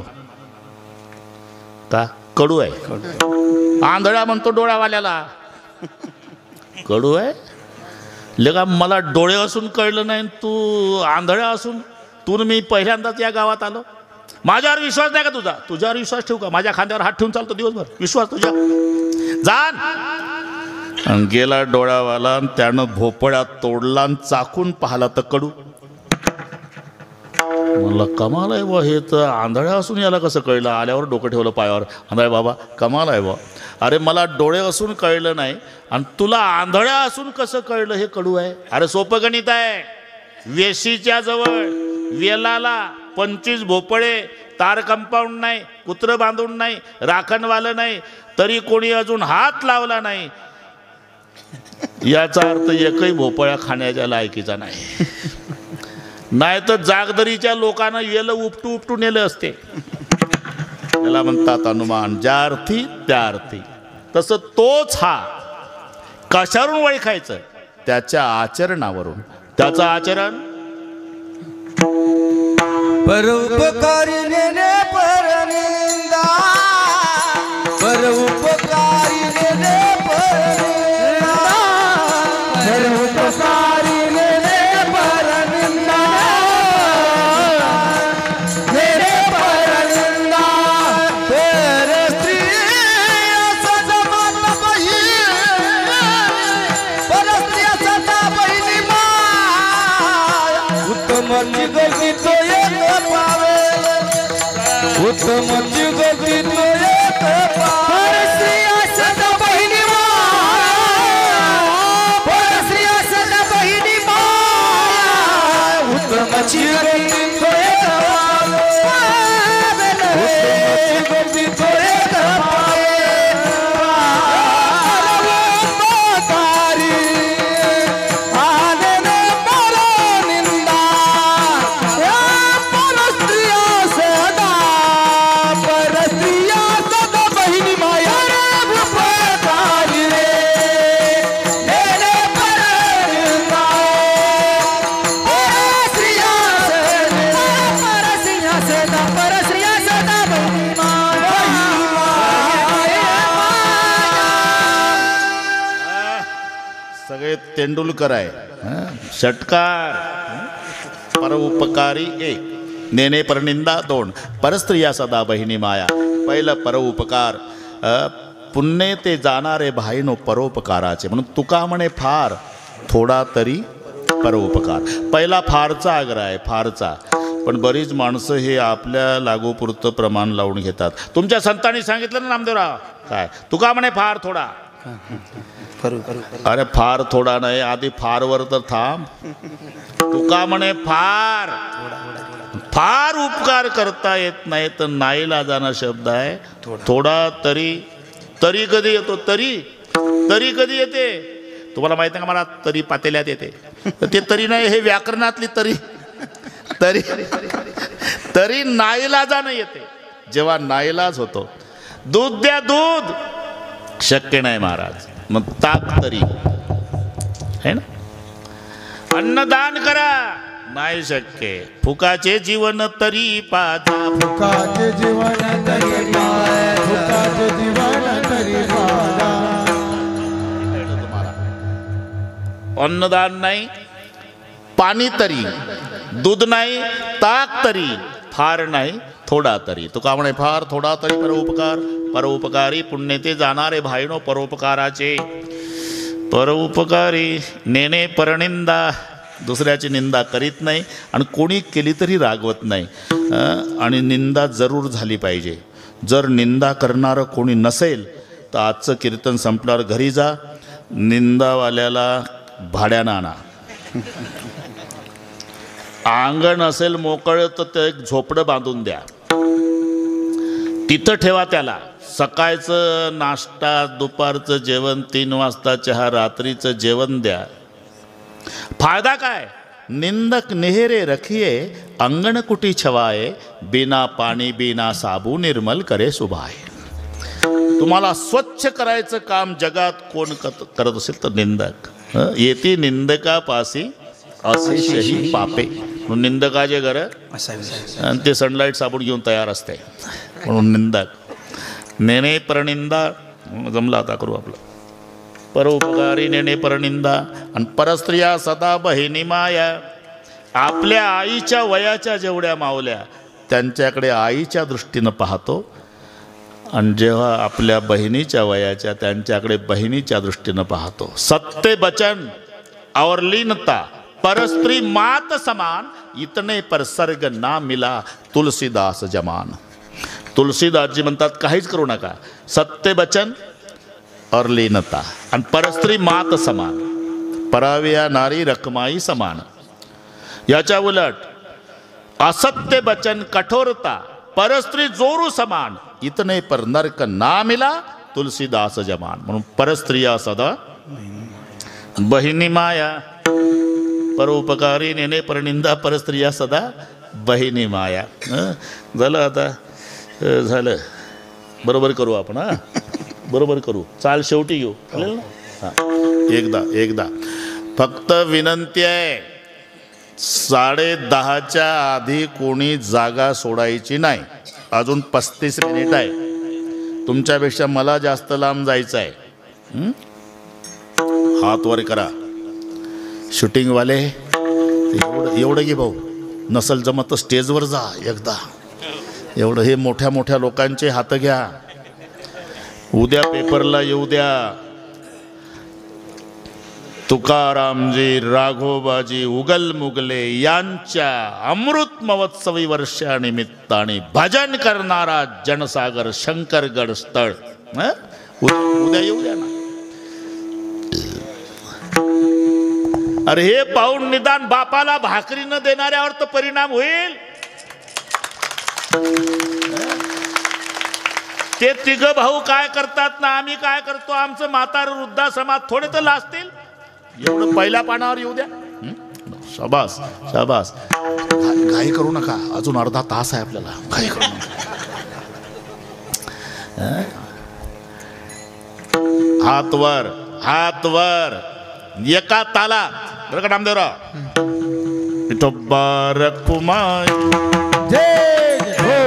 का? कडू आहे. आंधळा म्हणतो डोळावाल्याला कडू आहे. लेका मला डोळे असून कळलं नाही, तू आंधळा असून. तू मी पहिल्यांदाच या गावात आलो. माझ्यावर विश्वास नाही का तुझा? तुझ्यावर विश्वास ठेवू का? माझ्या खांद्यावर हात ठेवून चालतो दिवसभर. विश्वास तुझ्या जाण. गेला डोळावाला, त्यानं भोपळ्यात तोडला आणि चाकून पाहला तर कडू. म्हणलं कमाल आहे बा, हे तर आंधळ्या असून याला कसं कळलं? आल्यावर डोकं ठेवलं पायावर. आंधळा बाबा कमाल आहे बा. अरे मला डोळे असून कळलं नाही आणि तुला आंधळ्या असून कसं कळलं हे कडू आहे? अरे सोपं गणित आहे. वेशीच्या जवळ वेलाला 25 भोपळे, तार कंपाऊंड नाही, कुत्र बांधून नाही, राखणवालं नाही, तरी कोणी अजून हात लावला नाही. याचा अर्थ एकही भोपळा खाण्याच्या लायकीचा नाही. नाही तर जागदरीच्या लोकांना वेल उपटू उपटू नेलं असते. त्याला म्हणतात अनुमान. ज्या अर्थी त्या अर्थी. तसं तोच हा कशावरून ओळखायचं? त्याच्या आचरणावरून. त्याचं आचरण परोपकारी नेने परनिंदा, परोपकारी नेने परनिंदा, परोपकारी नेने परनिंदा, नेने परनिंदा. पर स्त्री सजमात बहीण, पर स्त्री सदा बहिणी माय. उत्तम गती तो उत्तम गती तो एक पर स्त्रिया सदा बहिणी माय, पर स्त्रिया सदा बहिणी माय. उत्तम गती तो एक उत्तम गती तो एक तेंडुलकर आहे. षटकार. परोपकारी 1, नेने परनिंदा 2, परस्त्रिया सदा बहिणी माया. पहिलं परोपकार. पुण्य ते जाणारे भाईनो परोपकाराचे. म्हणून तुका म्हणे फार थोडा तरी परोपकार. पहिला फारचा आग्रह आहे. फारचा. पण बरीच माणसं हे आपल्या लागूपुरतं प्रमाण लावून घेतात. तुमच्या संतांनी सांगितलं ना नामदेवराव काय? तुका म्हणे फार थोडा. अरे फार थोडा नाही, आधी फारवर तर थांब. तुका म्हणे फार. फार उपकार करता येत नाही तर नाईलाजाना शब्द आहे. थोडा तरी. तरी कधी येतो? तरी कधी येते? तुम्हाला माहिती आहे का? मला तरी पातेल्यात येते. ते तरी नाही, हे व्याकरणातली तरी. तरी नाईलाजानं येते. जेव्हा नाईलाज होतो. दूध द्या दूध, शक्य नाही महाराज. मग ताक तरी है ना. अन्नदान करा, नाही शक्य. फुकाचे जीवन तरी पाजा. फुकाचे जीवन तरी पाय, फुकाचे जीवन तरी पाजा. अन्नदान नाही, पाणी तरी. दूध नाही, ताक तरी. फार नाही, थोडा तरी. तुका म्हणे फार थोडा तरी परोपकार. परोपकारी पुण्य ते जाणारे भाईनो परोपकाराचे. परोपकारी नेने परनिंदा. दुसऱ्याची निंदा करीत नाही आणि कोणी केली तरी रागवत नाही. आणि निंदा जरूर झाली पाहिजे. जर निंदा करणारं कोणी नसेल तर आजचं कीर्तन संपल्यावर घरी जा, निंदावाल्याला भाड्यानं आणा. अंगण असेल मोकळं तर ते एक झोपडं बांधून द्या, तिथं ठेवा त्याला. सकाळचं नाश्ता, दुपारचं जेवण, 3 वाजता चहा, रात्रीचं जेवण द्या. फायदा काय? निंदक नेहरे रखिये, अंगण कुटी छवाये, बिना पाणी बिना साबू निर्मल करे सुभाये. तुम्हाला स्वच्छ करायचं काम जगात कोण करत असेल तर निंदक. येती निंदकापासी अशेषही पापे. म्हणून निंदकाचे घर असा विषय. आणि ते सनलाईट साबण घेऊन तयार असते म्हणून निंदक. नेणे परनिंदा जमला आता करू आपलं. परोपकारी नेणे परनिंदा. आणि परस्त्रिया सदा बहिणी माया. आपल्या आईच्या वयाच्या जेवढ्या मावल्या त्यांच्याकडे आईच्या दृष्टीनं पाहतो, आणि जेव्हा आपल्या बहिणीच्या वयाच्या त्यांच्याकडे बहिणीच्या दृष्टीनं पाहतो. सत्य बचन और लीनता परस्त्री मात समान, इतने पर सर्ग ना मिला तुलसीदास जमान. तुलसीदासजी म्हणतात काहीच करू नका, सत्य बचन और लीनता आणि परस्त्री मात समान, पराविया नारी रकमाई समान. याच्या उलट असत्य बचन कठोरता परस्त्री जोरू समान, इतने पर नरक ना मिला तुलसीदास जमान. म्हणून परस्त्रिया सदा बहिणी माया. परोपकारी नेणे परनिंदा परस्त्रिया सदा बहिणी माया. झालं आता झालं. बरोबर करू आपण. हां बरोबर करू. चाल शेवटी घेऊ चालेल ना. हां एकदा फक्त विनंती आहे, 10:30च्या आधी कोणी जागा सोडायची नाही. अजून 35 मिनिट आहे. तुमच्यापेक्षा मला जास्त लांब जायचं आहे. हात वर करा. शूटिंगवाले एवढं घे भाऊ, नसल जमत तर स्टेजवर जा एकदा. एवढं हे मोठ्या मोठ्या लोकांचे हात घ्या. उद्या पेपरला येऊ द्या. तुकारामजी राघोबाजी उगल मुगले यांच्या अमृत महोत्सवी वर्षानिमित्ताने भजन करणारा जनसागर शंकरगड स्थळ. उद्या येऊ द्या ना. अरे हे पाहून निदान बापाला भाकरी न देणाऱ्यावर तर परिणाम होईल. ते तिघ भाऊ काय करतात ना आम्ही काय करतो, आमचं म्हातार वृद्धा समाज थोडे तर लाजतील. एवढं पहिल्या पानावर येऊ द्या. शाबास शाबास. घाई करू नका, अजून अर्धा तास आहे आपल्याला. घाई करू नका. हात वर हात वर एका ताला. बरं का नामदेवराव. विठोबा रखुमाई जय हो.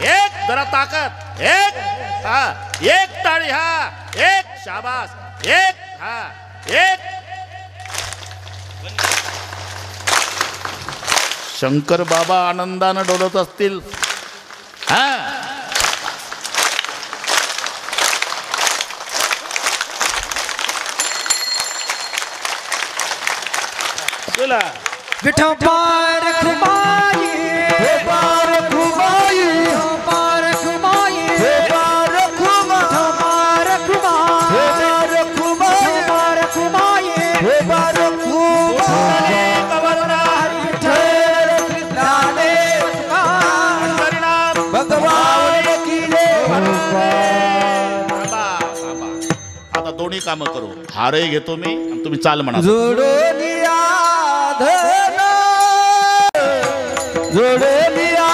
एक जरा ताकद. एक हा एक टाळी. हा एक शाबास. एक हा एक. शंकर बाबा आनंदानं डोलत असतील. हा बोला. विठोबा रखुमाई. आता दोन्ही कामं करू. हारही घेतो मी आणि तुम्ही चाल म्हणा. जोडोलिया धन जोडोलिया.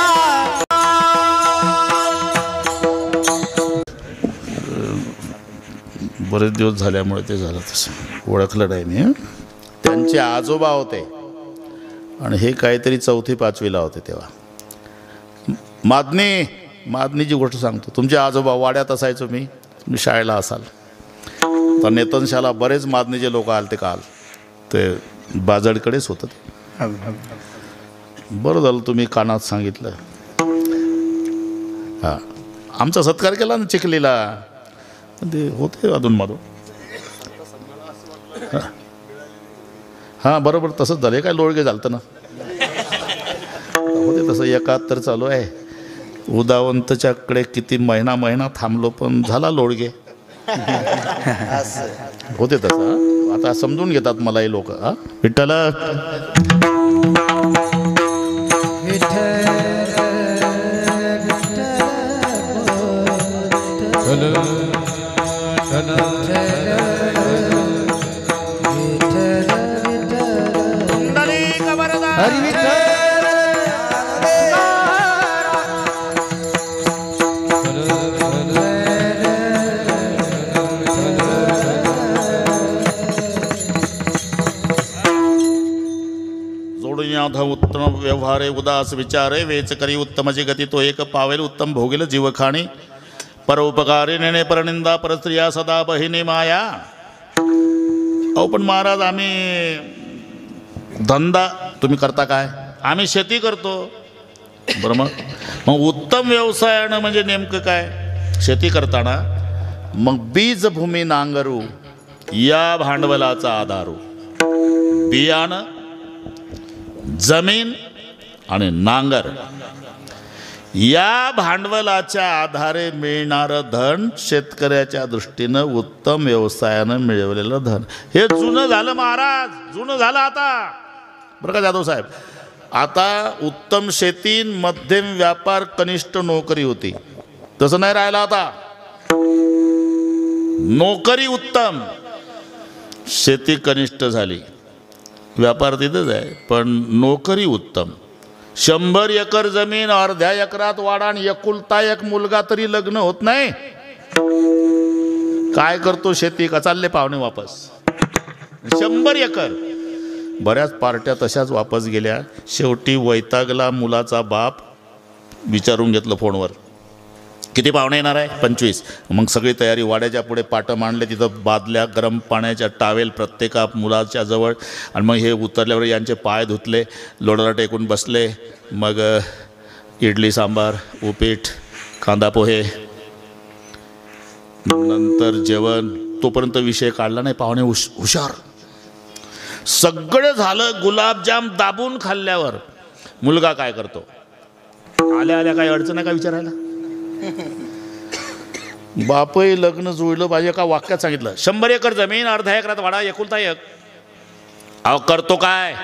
बरेच दिवस झाल्यामुळे ते झालं तसं. ओळखलं नाही मी. त्यांचे आजोबा होते आणि हे काहीतरी 4वी-5वीला होते तेव्हा. मादनीची गोष्ट सांगतो. तुमचे आजोबा वाड्यात असायचो मी, तुम्ही शाळेला असाल तर नेतनशाला बरेच मादनीचे लोक आले ते काल. ते बाजडकडेच होतं ते. बरं झालं तुम्ही कानात सांगितलं. हां आमचा सत्कार केला ना चिखलीला. ते होते अधूनमधून. हां बरोबर तसंच झालं. काय लोळगे झालं ना होते तसं. 71 चालू आहे. उदावंतच्याकडे किती महिना थांबलो पण झाला लोळगे. होते तसं. आता समजून घेतात मला हे लोक. विठ्ठल सोडण्याध उत्तम व्यवहारे उदास विचारे वेच करी उत्तमची गती तो एक पावेल उत्तम भोगेल जीवखाणी परोपकारी नेणे परनिंदा परस्त्रिया सदा बहिणी माया. अहो पण महाराज आम्ही धंदा तुम्ही करता काय? आम्ही शेती करतो. बरं मग उत्तम व्यवसायानं म्हणजे नेमकं काय? शेती करताना मग बीजभूमी नांगरू या भांडवलाचा आधारू. बियाणं, जमीन आणि नांगर या भांडवलाच्या आधारे मिळणारं धन शेतकऱ्याच्या दृष्टीनं उत्तम व्यवसायानं मिळवलेलं धन. हे जुनं झालं महाराज, जुनं झालं आता. बरं का जाधव साहेब, आता उत्तम शेती, मध्यम व्यापार, कनिष्ठ नोकरी होती. तसं नाही राहिलं आता. नोकरी उत्तम, शेती कनिष्ठ झाली. व्यापार तिथंच आहे पण नोकरी उत्तम. 100 एकर जमीन अर्ध्या एकरात वाढा आणि एकुलता एक मुलगा तरी लग्न होत नाही. काय करतो शेती का? चालले पाहुणे वापस. 100 एकर. बऱ्याच पार्ट्या तशाच वापस गेल्या. शेवटी वैतागला मुलाचा बाप. विचारून घेतलं फोनवर, किती पाहुणे येणार आहे? 25. मग सगळी तयारी, वाड्याच्या पुढे पाटं मांडले, तिथं बादल्या, गरम पाण्याच्या टावेल प्रत्येका मुलाच्या जवळ. आणि मग हे उतरल्यावर यांचे पाय धुतले, लोडाला टेकून बसले. मग इडली सांबार, उपीट, कांदा पोहे, नंतर जेवण. तोपर्यंत विषय काढला नाही. पाहुणे हुशार. सगळं झालं. गुलाबजाम दाबून खाल्ल्यावर मुलगा काय करतो? आल्या आल्या काही अडचण आहे का विचारायला? बापही लग्न जुळलं पाहिजे का वाक्यात सांगितलं. 100 एकर जमीन अर्ध्या एकरात वाडा एकुलता एक. अहो करतो काय?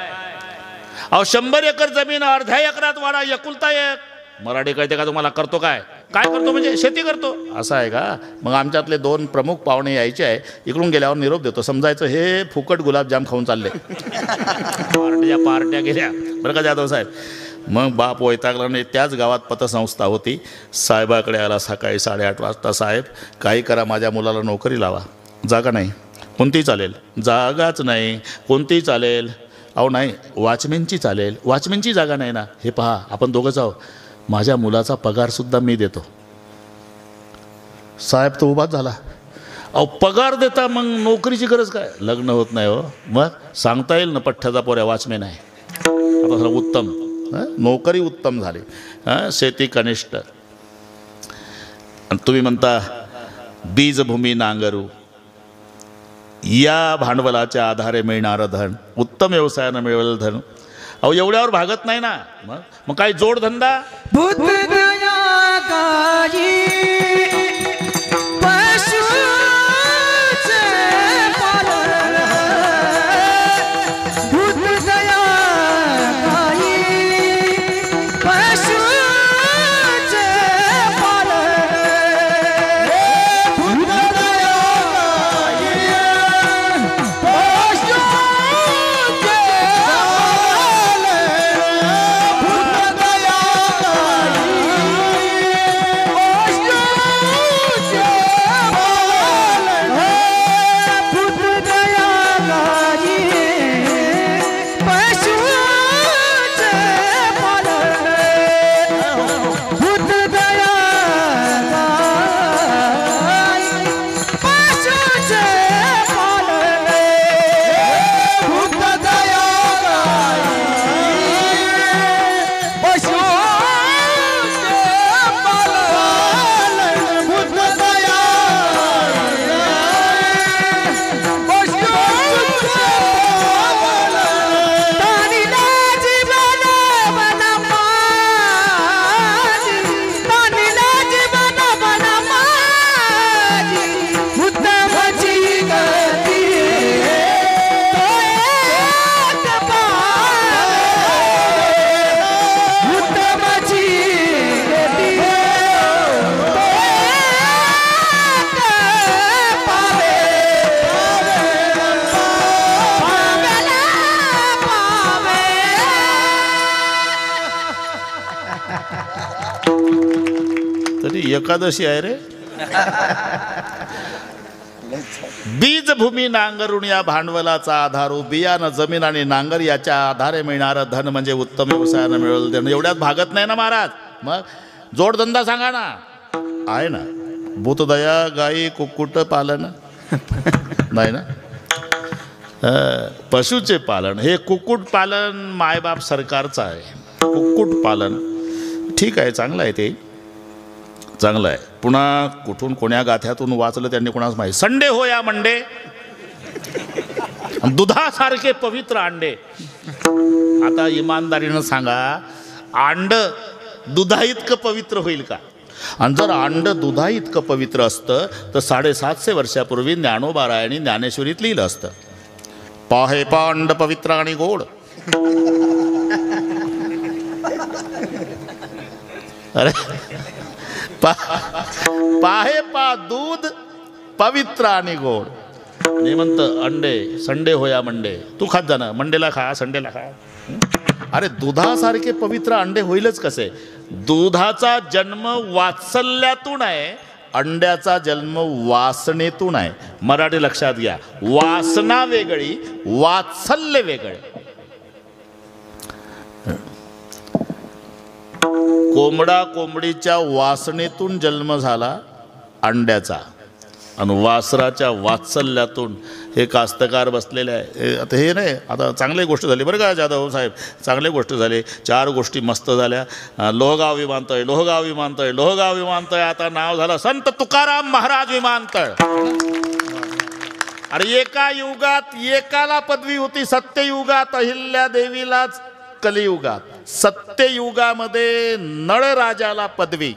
अहो 100 एकर जमीन अर्ध्या एकरात वाडा एकुलता एक. मराठी कळते का तुम्हाला? करतो काय? काय करतो म्हणजे शेती करतो असं आहे का? मग आमच्यातले 2 प्रमुख पाहुणे यायचे आहे. इकडून गेल्यावर निरोप देतो. समजायचं हे फुकट गुलाबजाम खाऊन चालले. पार्ट्या गेल्या. बरं का जाधव साहेब. मग बाप वैतागला नाही. त्याच गावात पतसंस्था होती. साहेबाकडे आला सकाळी 8:30 वाजता. साहेब काही करा, माझ्या मुलाला नोकरी लावा. जागा नाही. कोणतीही चालेल. जागाच नाही. कोणतीही चालेल. अहो नाही, वॉचमॅनची चालेल. वॉचमॅनची जागा नाही ना. हे पहा, आपण दोघंच आहो. माझ्या मुलाचा पगारसुद्धा मी देतो. साहेब तो उभाच झाला. अहो पगार देता मग नोकरीची गरज काय? लग्न होत नाही हो. मग सांगता येईल ना, पठ्ठ्याचा पोऱ्या वॉचमॅन आहे. आता सगळं उत्तम. नोकरी उत्तम झाली. शेती कनिष्ठ. तुम्ही म्हणता बीजभूमी नांगरू या भांडवलाच्या आधारे मिळणारं धन, उत्तम व्यवसायानं मिळवलेलं धन. अहो एवढ्यावर भागत नाही ना. मग काही जोडधंदा. तरी एकादशी आहे रे. बीजभूमी नांगरून या भांडवलाचा आधारू बियाणं जमीन आणि नांगर याच्या आधारे मिळणारं धन म्हणजे उत्तम व्यवसायानं मिळवलं धन. एवढ्यात भागत नाही ना महाराज. मग जोडधंदा सांगा ना. आहे ना, भूतदया गाई कुक्कुट पालन नाही ना. पशुचे पालन, हे कुक्कुट पालन मायबाप सरकारचं आहे. कुक्कुट पालन ठीक आहे, चांगलं आहे, ते चांगलं आहे. पुन्हा कुठून कोण्या गाथ्यातून वाचलं त्यांनी कोणाच माहिती. संडे हो या मंडे, दुधासारखे पवित्र अंडे. आता इमानदारीनं सांगा, अंड दुधा इतकं पवित्र होईल का? आणि जर अंड दुधा इतकं पवित्र असतं तर 750 वर्षापूर्वी ज्ञानोबारायांनी ज्ञानेश्वरीत लिहिलं असतं, पाहे पा अंड पवित्र आणि गोड. अरे पाहे पा दूध पवित्र आणि गोड. मी म्हणतो अंडे संडे होया मंडे, तू खात जा ना, मंडेला खा संडेला खा. अरे दुधासारखे पवित्र अंडे होईलच कसे? दुधाचा जन्म वात्सल्यातून आहे, अंड्याचा जन्म वासनेतून आहे. मराठी लक्षात घ्या, वासना वेगळी, वात्सल्य वेगळे. कोंबडा कोंबडीच्या वासनेतून जन्म झाला अंड्याचा, आणि वासराच्या वात्सल्यातून हे कास्तकार बसलेले आहे. आता हे नाही, आता चांगली गोष्ट झाली बरं का जाधव साहेब, चांगली गोष्ट झाली. 4 गोष्टी मस्त झाल्या. लोहगाव विमानतळ, लोहगाव विमानतळ, लोहगाव विमानतळ. आता नाव झालं संत तुकाराम महाराज विमानतळ. अरे एका युगात एकाला पदवी होती, सत्ययुगात अहिल्या देवीलाच, कलियुगात सत्ययुगामध्ये नळराजाला पदवी.